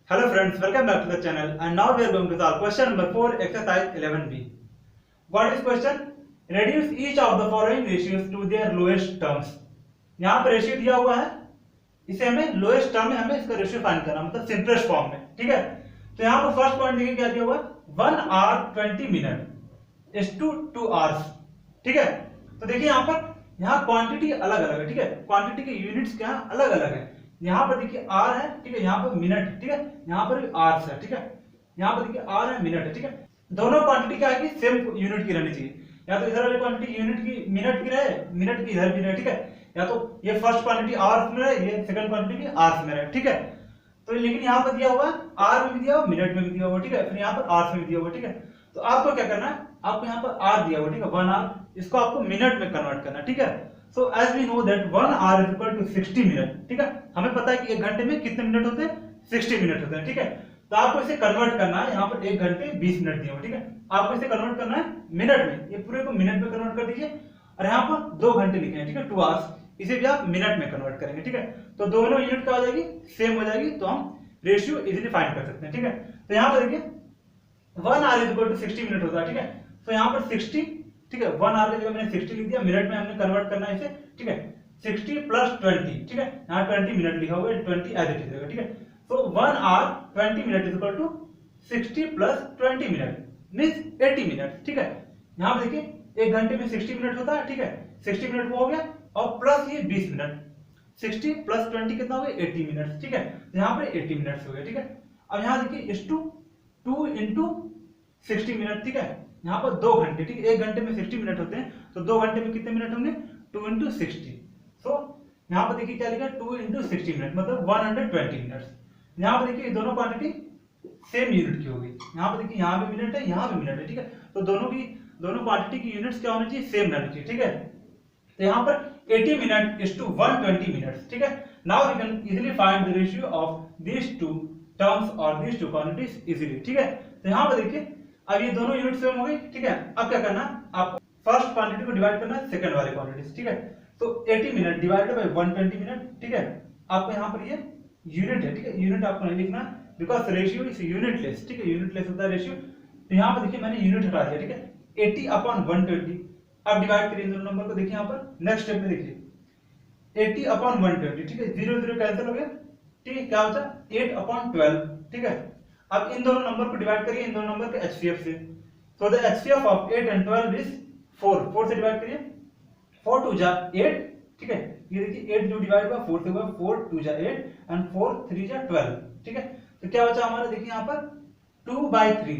Hello friends, welcome back to the channel and now we are going to solve question number 4 exercise 11b. What is question? Reduce each of the following ratios to their lowest terms. यहाँ पर ratio दिया हुआ है, इसे हमें lowest term में हमें इसका रेशियो फाइंड करना मतलब सिंपलेस्ट फॉर्म में, ठीक है। तो यहाँ पर फर्स्ट पॉइंट देखिए क्या दिया हुआ है 1 hour 20 minute is to 2 hours, ठीक है। तो देखिए यहाँ पर यहाँ क्वांटिटी अलग अलग है, ठीक है, क्वांटिटी के यूनिट्स क्या अलग अलग है। यहाँ पर देखिए आर है, ठीक है, यहाँ पर मिनट, ठीक है, यहाँ पर भी आर है, ठीक है, यहाँ पर देखिए आर है मिनट है, ठीक है। दोनों क्वांटिटी क्या है कि सेम यूनिट की रहनी चाहिए, या तो इधर वाली क्वांटिटी यूनिट की मिनट की रहे, मिनट की इधर भी रहे, ठीक है, या तो ये फर्स्ट क्वांटिटी आवर्स में रहे, ये सेकंड क्वांटिटी आवर्स में रहे, ठीक है। तो लेकिन यहाँ पर दिया हुआ आर में भी दिया हुआ, मिनट में भी दिया हुआ, ठीक है, फिर यहाँ पर आवर्स में भी दिया हुआ, ठीक है। तो आपको क्या करना है, आपको यहाँ पर आर दिया हुआ, ठीक है, 1 आवर, इसको आपको मिनट में कन्वर्ट करना है, ठीक है। So as we know that 1 hour is equal to 60 minute, ठीक है, हमें पता है कि एक घंटे में कितने मिनट होते हैं, 60 मिनट होते हैं, ठीक है। तो आपको इसे कन्वर्ट करना है, यहाँ पर एक घंटे 20 मिनट दिए हुए, ठीक है, आपको इसे कन्वर्ट करना है मिनट में, ये पूरे को मिनट में कन्वर्ट कर दीजिए। और यहाँ पर 2 घंटे लिखे हैं, ठीक है, 2 आवर्स, इसे भी आप मिनट में कन्वर्ट करेंगे, ठीक है। तो दोनों यूनिट क्या हो जाएगी, सेम हो जाएगी, तो हम रेशियो इजीली फाइंड कर सकते हैं, ठीक है। तो यहाँ पर देखिए 1 hour is equal to 60 minute होता है, ठीक है। तो यहाँ पर 60, ठीक है, 1 आवर की जगह मैंने 60 लिख दिया, मिनट में हमने कन्वर्ट करना है इसे, ठीक है। 60 प्लस 20, ठीक है, यहाँ 20 मिनट लिखा हुआ है, 20 एज इट इज रहेगा, ठीक है। तो 1 hour 20 minute is equal to 60 plus 20 minute means 80 minute, ठीक है। यहाँ पे देखिए एक घंटे में 60 मिनट होता है, ठीक है, 60 मिनट वो हो गया और प्लस ये 20 मिनट, 60 प्लस 20 कितना हो गया 80 मिनट, ठीक है। तो यहाँ पे 80 मिनट हो गया, ठीक है। अब यहाँ देखिए इस 2 इंटू 60 मिनट, ठीक है, यहाँ पर 2 घंटे, ठीक है, एक घंटे में 60 मिनट होते हैं, तो 2 घंटे में कितने मिनट होंगे 2 इंटू 60। तो यहाँ पर देखिए क्या लिखा 2 इंटू 60 मिनट मतलब 120 मिनट। यहाँ पर देखिए दोनों क्वांटिटी सेम यूनिट की होगी, यहाँ पर देखिए यहाँ भी मिनट है, यहाँ भी मिनट है, ठीक है। तो दोनों क्वांटिटी की यूनिट्स क्या होनी चाहिए, सेम रहनी चाहिए, ठीक है। तो यहाँ पर 80 मिनट इज टू 120 मिनट, ठीक है। Now we can easily find the ratio of these two terms और दीस टू क्वांटिटीज इजीली, ठीक है। तो यहाँ पर देखिए अब ये दोनों यूनिट सेम हो गई, ठीक है। अब क्या करना, आपको फर्स्ट क्वांटिटी को डिवाइड करना है सेकंड वाले क्वांटिटी, ठीक है। तो 80 मिनट डिवाइडेड बाय 120 मिनट, ठीक है। आपको यहाँ पर ये यूनिट है, ठीक है, यूनिट आपको नहीं लिखना बिकॉज रेशियो इज यूनिटलेस, ठीक है, यूनिटलेस होता है रेशियो। तो यहाँ पर देखिए मैंने यूनिट हटा दिया, ठीक है, 80 अपॉन 120। अब डिवाइड करिए इन दोनों नंबर को, देखिए यहाँ पर नेक्स्ट स्टेप में देखिए 80 अपॉन 120, ठीक है, 0 0 कैंसिल हो गया, ठीक है, क्या बचा 8 अपॉन 12, ठीक है। अब इन दोनों नंबर को डिवाइड करिए इन दोनों नंबर के एचसीएफ से। So the HCF of 8 and 12 is 4 से डिवाइड करिए, 4 2 जा 8, ठीक है, ये देखिए 8 जो डिवाइड हुआ 4 से हुआ, 4 2 जा 8 एंड 4 3 जा 12, ठीक है। तो क्या बचा हमारा, देखिए यहाँ पर 2/3,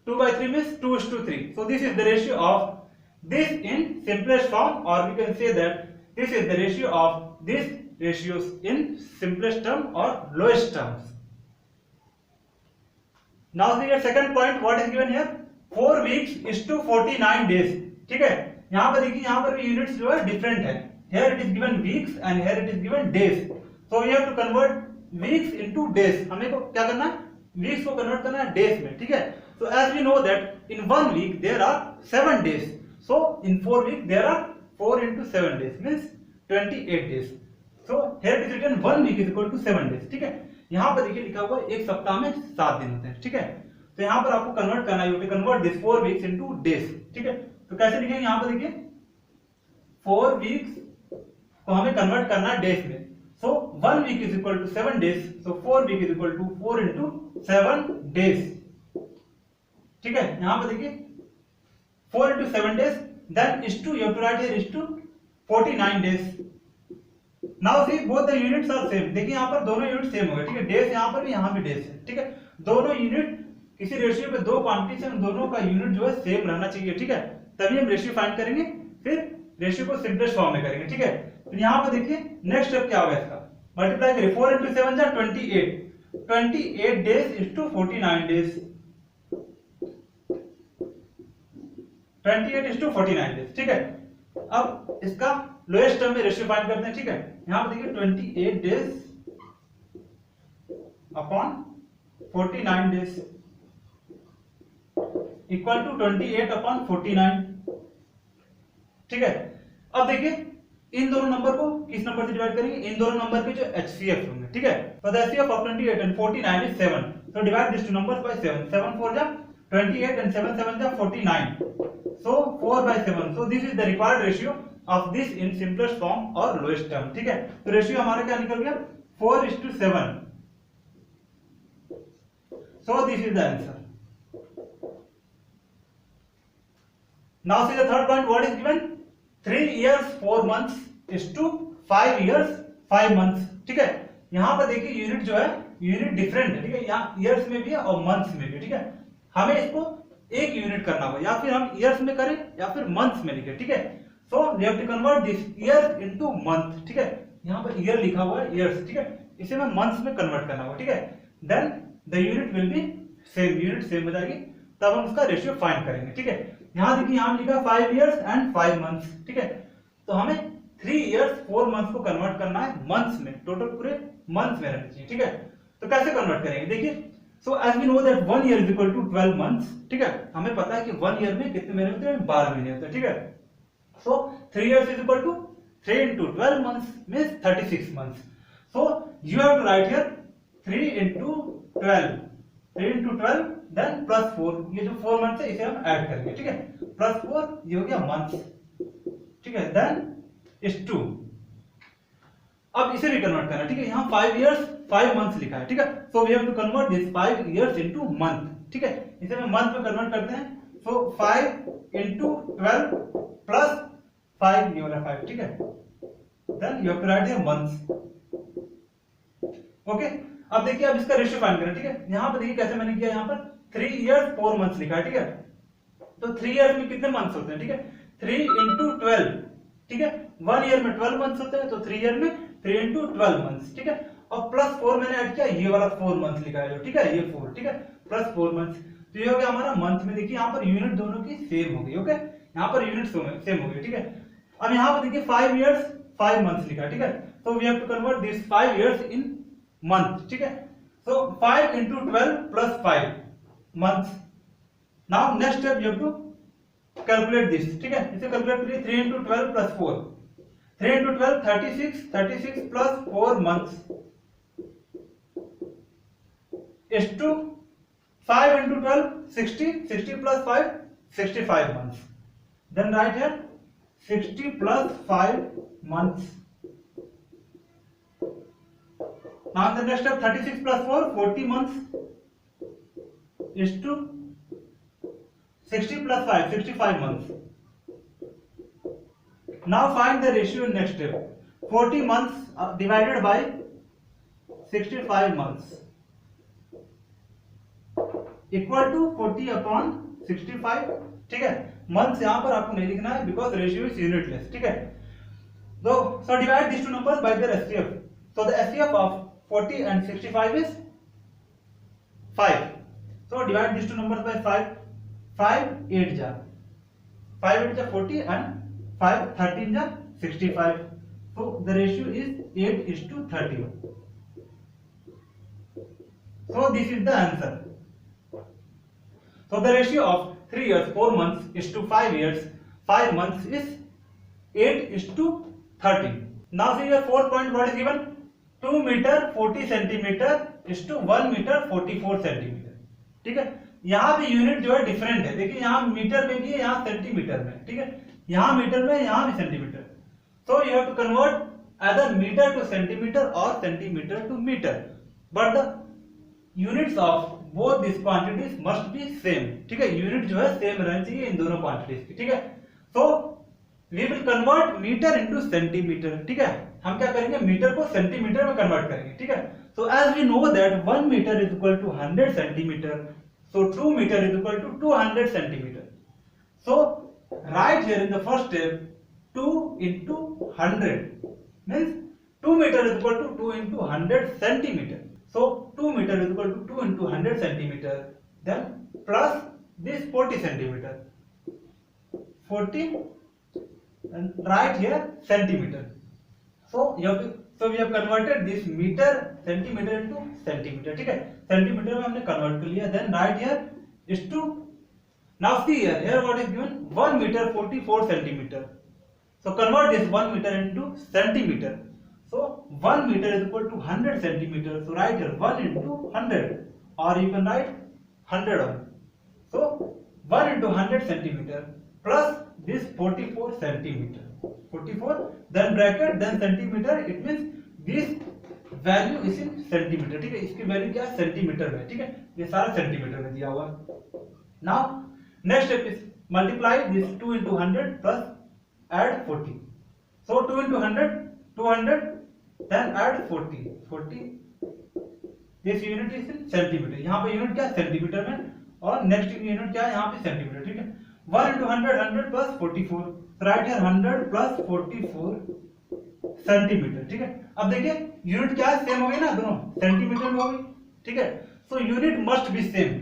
2/3 means 2:3। So this is the ratio of this in simplest form, or we can say that this is the ratio of these ratios in simplest term or lowest terms. Now see your second point, what is given here 4 weeks is to 49 days, ठीक है। यहाँ पर देखिए यहाँ पर भी units जो है डिफरेंट है, here it is given weeks and here it is given days, so we have to convert weeks into days। हमें को क्या करना है, weeks को कन्वर्ट करना है days में, ठीक है। so as we know that in 1 week there are 7 days, so in 4 weeks there are 4 into 7 days means 28 days, so here it is written 1 week is equal to 7 days, ठीक है। यहाँ पर देखिए लिखा हुआ एक सप्ताह में 7 दिन होते हैं, ठीक है। तो यहाँ पर आपको कन्वर्ट करना है, convert this 4 weeks into days, ठीक है। तो कैसे लिखेंगे, यहाँ पर देखिए 4 वीक्स को हमें कन्वर्ट करना है डेज में, so 1 week is equal to 7 days, so 4 week is equal to 4 into 7 days, ठीक है। यहाँ पर देखिए 4 into 7 days, then is to you have to write here is to 49 days. Now see both the units are same, देखिए यहाँ पर दोनों unit same हो गए, ठीक है, डेज यहाँ पर भी यहाँ भी डेज है, ठीक है। दोनों यूनिट किसी रेशियो पे दो क्वांटिटी से दोनों का यूनिट जो है सेम रहना चाहिए, ठीक है, तभी हम रेशियो फाइंड करेंगे, फिर रेशियो को सिंपलेस्ट फॉर्म में करेंगे, ठीक है। तो यहाँ पर देखिए नेक्स्ट स्टेप क्या होगा, इसका मल्टीप्लाई करिए, 4 into 7 जा 28, 28 days is to 49 days, 28 is to 49 days, ठीक है। अब इसका लोएस्ट टर्म में रेशियो फाइंड करते हैं, ठीक है। यहां पर देखिए 28 days upon 49 days equal to 28 upon 49, ठीक है। अब देखिए इन दोनों नंबर को किस नंबर से डिवाइड करेंगे, इन दोनों नंबर के जो HCF होंगे, ठीक है। तो the HCF of 28 and 49 is 7, so divide these two numbers by 7, 7 4 जा 28 and 7 7 जा 49, so 4 by 7, so this is the required ratio of this in simplest form or lowest term, ठीक है। तो रेशियो हमारा क्या निकल गया 4:7, so this is the answer. Now see the third point, what is given 3 years 4 months is to 5 years 5 months, ठीक है। यहाँ पर देखिए यूनिट जो है यूनिट डिफरेंट है, ठीक है, यहाँ ईयर्स में भी है और मंथ्स में भी, ठीक है। हमें इसको एक यूनिट करना होगा, या फिर हम ईयर्स में करें या फिर मंथ्स में लिखें, ठीक है। So we have to convert this year into month, ठीक है। यहाँ पर ईयर लिखा हुआ है ईयर्स, ठीक है, इसे हमें मंथ्स में कन्वर्ट करना होगा, ठीक है। Then the unit will be same, unit same हो जाएगी, तब हम उसका रेशियो फाइंड करेंगे, ठीक है। यहाँ देखिए यहाँ लिखा 5 years and 5 months, ठीक है। तो हमें 3 years 4 months को कन्वर्ट करना है मंथ्स में, टोटल पूरे मंथ्स में रहना चाहिए, ठीक है। तो कैसे कन्वर्ट करेंगे, देखिए so as we know that 1 year is equal to 12 months, ठीक है। हमें पता है कि 1 year में कितने महीने होते हैं, 12 महीने होते हैं, ठीक है। सो 3 years is equal to 3 into 12 months means 36 months. So you have to write here 3 into 12, 3 into 12 then plus 4, ये जो 4 months है इसे हम ऐड करेंगे, ठीक है, plus 4 ये हो गया months, ठीक है, then is 2. अब इसे भी कन्वर्ट करना है, ठीक है। यहाँ 5 years 5 months लिखा है, ठीक है। So we have to convert this 5 years into month, ठीक है। इसे हम मंथ में कन्वर्ट करते हैं, so 5 into 12 plus 5, ये वाला 5, ठीक है, then you have to write here months, okay. अब देखिए अब इसका रेशियो फाइंड करना, ठीक है। यहाँ पर देखिए कैसे मैंने किया, यहाँ पर 3 years 4 months लिखा है, ठीक है। तो 3 years में कितने मंथ्स होते हैं, ठीक है, 3 into 12, ठीक है। 1 year में 12 मंथ्स होते हैं, तो 3 year में 3 into 12 मंथ्स, ठीक है। और प्लस 4 मैंने ऐड किया, ये वाला 4 मंथ्स लिखा है, ठीक है, ये 4, ठीक है, प्लस 4 मंथ्स, तो ये हो गया हमारा मंथ में। देखिए यहाँ पर यूनिट दोनों की सेम हो गई, ओके, यहाँ पर यूनिट सेम हो गई, ठीक है। अब यहाँ पर देखिए 5 years 5 months लिखा है, ठीक है। तो we have to convert this 5 years in month, ठीक है। So 5 into 12 plus 5 months. Now next step you have to calculate this, ठीक है। इसे कैलकुलेट करिए, 3 into 12 plus 4, 3 into 12 36, 36 plus 4 months is to 5 into 12 60, 60 plus 5 65 months. Then write here 60 plus 5 months. Now the next step 36 plus 4 40 months is to 60 plus 5 65 months. Now find the ratio in next step. 40 months divided by 65 months equal to 40 upon 65, ठीक है। Months यहाँ पर आपको नहीं लिखना है because ratio is unitless, ठीक है। So divide these two numbers by their HCF. So the HCF of 40 and 65 is 5. So divide these two numbers by 5. 5 8 जा 5 8 जा 40 and 5 13 जा 65. So the ratio is 8:30. So this is the answer. So the ratio of 3 years 4 months is to 5 years 5 months is 8:30. Now see your fourth point, what is given? 2 meter 40 centimeter is to 1 meter 44 centimeter, ठीक है। यहाँ पे unit जो है different है, देखिए यहाँ metre में भी है, यहाँ सेंटीमीटर में, ठीक है, यहाँ मीटर में, यहाँ भी centimetre. So you have to convert either meter to centimeter or centimeter to meter, but the units of both these quantities must be same, ठीक है। यूनिट जो है सेम रहनी चाहिए इन दोनों क्वांटिटीज की, ठीक है। So we will convert meter into centimeter, ठीक है। हम क्या करेंगे, मीटर को सेंटीमीटर में कन्वर्ट करेंगे, ठीक है। So as we know that 1 meter is equal to 100 centimeter, so 2 meter is equal to 200 centimeter. So write here in the first step 2 into 100 means 2 meter is equal to 2 into 100 centimeter. So 2 meter is equal to 2 into 100 centimeter, then plus this 40 centimeter, 40, and write here centimeter. So we have converted this meter centimeter into centimeter, ठीक है। Centimetre में हमने convert कर लिया, then write here is to, now see here what is given, 1 meter 44 centimeter. So convert this 1 meter into centimeter. So 1 meter is equal to 100 centimeters. So write here 1 into 100, or you can write 100 on. So 1 into 100 centimeter plus this 44 centimeter. 44, then bracket, then centimeter. It means this value is in centimetre, ठीक है, इसकी value क्या है centimetre में, ठीक है, ये सारा सेंटीमीटर में दिया हुआ है। Now next step is multiply this 2 into 100 plus add 40। So 2 into 100 200, then add 40 this unit is in centimeter. यहाँ पे यूनिट क्या है सेंटीमीटर में, और नेक्स्ट यूनिट क्या है यहाँ पे सेंटीमीटर, ठीक है। 1 into 100 100 plus 44, right here 100 plus 44 centimetre, ठीक है। अब देखिए यूनिट क्या है सेम हो गई ना, दोनों सेंटीमीटर में हो गई, ठीक है। So unit must be same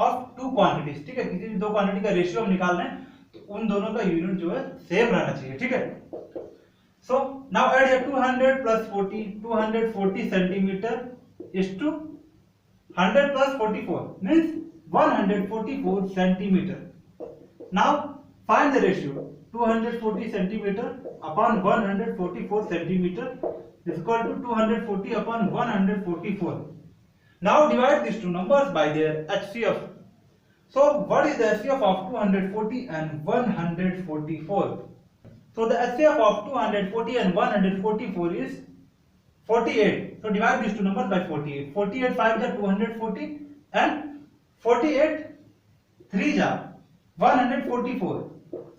of two quantities, ठीक है, किसी भी दो क्वांटिटी का रेशियो हम निकाल रहे हैं तो उन दोनों का यूनिट जो है सेम रहना चाहिए, ठीक है। So now add here 200 plus 40, 240 centimeter is to 100 plus 44 means 144 centimeter. Now find the ratio 240 centimeter upon 144 centimeter is equal to 240 upon 144. Now divide these two numbers by their HCF. So what is the HCF of 240 and 144? So the HCF of 240 and 144 is 48. So divide these two numbers by 48. 48 5 is 240 and 48 3 is 144.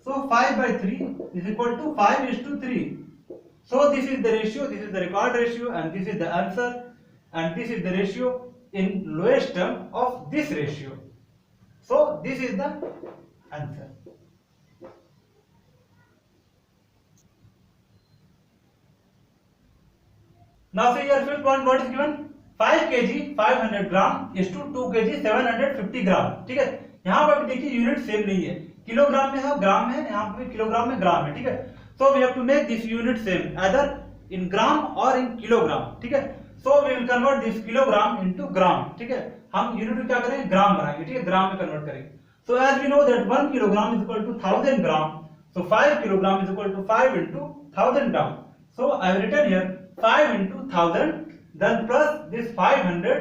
So 5 by 3 is equal to 5 is to 3. So this is the ratio, this is the required ratio, and this is the answer, and this is the ratio in lowest term of this ratio. So this is the answer. Now see your fifth point, what is given? 5 kg 500 gram is to 2 kg 750 gram, ठीक है। यहाँ पर देखिए unit same नहीं है, kilogram में है ग्राम है, यहाँ पे किलोग्राम में ग्राम है, ठीक है। So we have to make this unit same either in gram और इन किलोग्राम, ठीक है। So we will convert this kilogram into gram, ठीक है। हम यूनिट को क्या करेंगे ग्राम बनाएंगे, ठीक है, ग्राम में कन्वर्ट करेंगे। So as we know that 1 kilogram is equal to 1000 gram, so 5 kilogram is equal to 5 into 1000 gram. So I have written here 5 into 1000 then plus this 500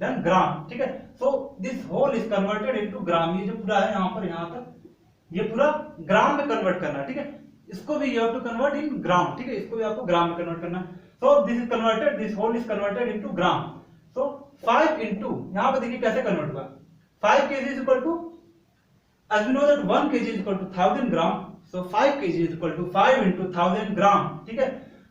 then gram, ठीक है। So this whole is converted into gram, ये जो पूरा है यहाँ पर यहाँ तक ये पूरा ग्राम में कन्वर्ट करना है, ठीक है। इसको भी you have to convert in gram, ठीक है, इसको भी आपको ग्राम में कन्वर्ट करना है। So this is converted, this whole is converted into gram. So 5 into यहाँ पे देखिए कैसे कन्वर्ट हुआ, 5 kg is equal to, as we know that 1 kg is equal to 1000 gram, so 5 kg is equal to 5 into 1000 gram, ठीक है।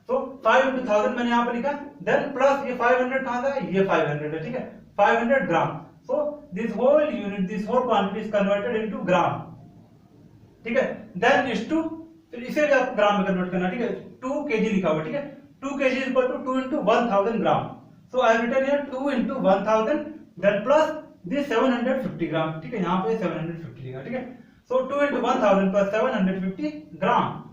तो 5 into 1000 मैंने यहाँ पे लिखा, देन प्लस ये 500 कहाँ था, ये 500 है, ठीक है, 500 gram. So this whole unit, this whole quantity is converted into gram, ठीक है। देन इज टू, फिर इसे भी आपको ग्राम में कन्वर्ट करना, ठीक है। 2 kg लिखा हुआ, ठीक है, 2 kg is equal to 2 into 1000 gram. So I have written here 2 into 1000 then plus this 750 gram, ठीक है, यहाँ पे 750 लिखा, ठीक है। सो 2 into 1000 plus 750 gram,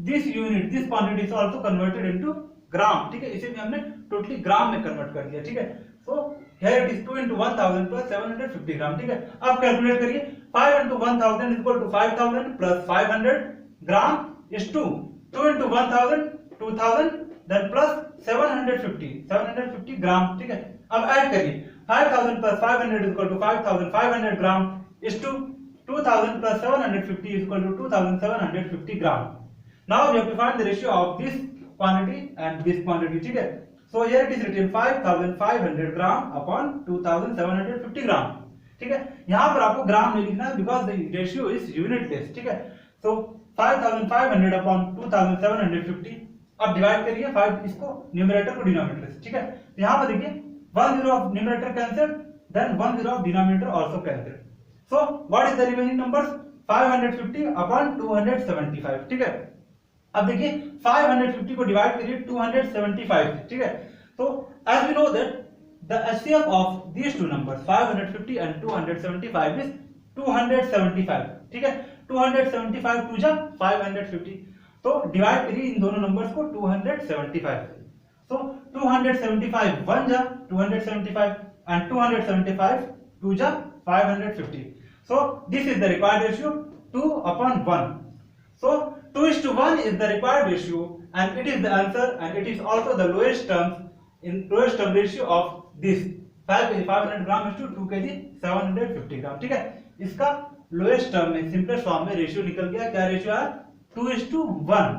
this unit, this quantity is also converted into gram, ठीक है, इसे भी हमने टोटली ग्राम में कन्वर्ट कर दिया, ठीक है। So here it is 2 into 1000 plus 750 gram, ठीक है। अब कैलकुलेट करिए, 5 into 1000 is equal to 5000 plus 500 gram is 2 into 1000 2000 then plus 750 gram, ठीक है। अब ऐड करिए, 5000 plus 500 is equal to 5500 gram is to 2000 plus 750 is equal to 2750 gram. Now we have to find the ratio of this quantity and this quantity, ठीक है। So here it is written 5500 gram upon 2750 gram, ठीक है। यहाँ पर आपको ग्राम नहीं लिखना है because the ratio is unitless, ठीक है। So 5500 upon 2750, अब डिवाइड करिए 5 इसको न्यूमरेटर को डिनोमिनेटर से, ठीक है। यहाँ पर देखिए 1 0 of numerator cancelled, then 1 0 of denominator also cancelled. So what is the remaining numbers? 550 upon 275, ठीक है। अब देखिए 550 को डिवाइड करिए 275 से, ठीक है। So as we know that the HCF of these two numbers 550 and 275 is 275, ठीक है। 275 2 जा 550, तो डिवाइड करिए इन दोनों नंबर्स को 275 से। So 275 1 जा 275 and 275 2 जा 550. So this is the required ratio 2 upon 1. So 2:1 is the required ratio and it is the answer and it is also the lowest term ratio of this 500 gram to 2 kg 750 gram. ठीक है, इसका lowest term में simplest form में ratio निकल गया। क्या ratio है? 2:1।